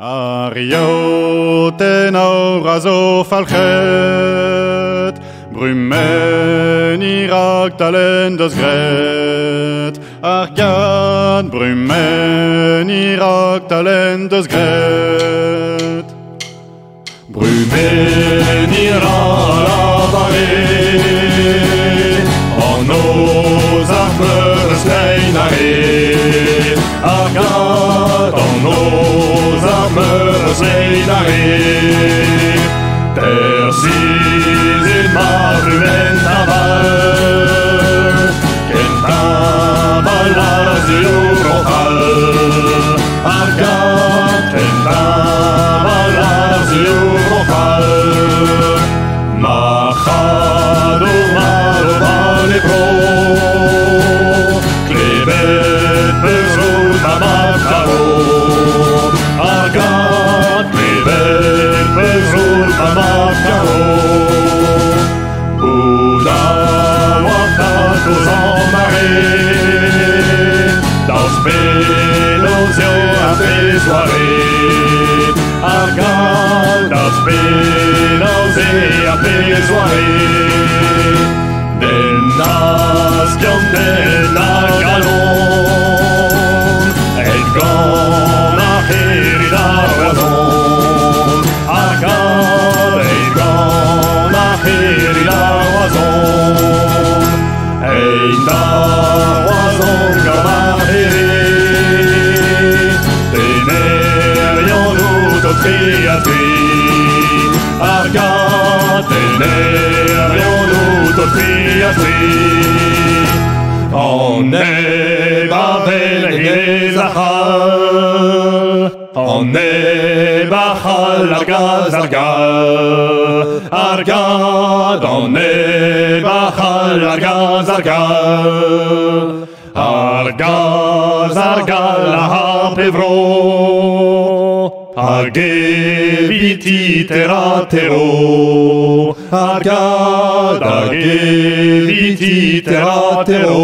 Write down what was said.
Ariot en aurazo falchet, Brumen Irak talen das gret, Argad Brumen Irak talen das gret. Brumen Irak la vallée, en nos arbres steinaré, Argad en nos arbres steinaré. Der sis in ma Brumen taval, ken taval azio rochal, Argad ken taval azio rochal. Machad umar valebro, klebet bezrut amakaro, Argad klebet bezrut amakaro. Bouda waktat aux embarrés, dans Belozio a fait soirée, Argad das Belozio a fait soirée. Den naskion den agalon, et gon achir la razon, Argad et gon achir la razon. Ein da razon gon achiri, tenerion ut au triatri, Argad tenerion ut au triatri. On est Babel et Zachal, on est Bachal, Argad, Argad, Argad, on est Bachal, Argad, Argad, Argad, Argad, la hapevro, Argeviti teratero, Argad, Argeviti teratero.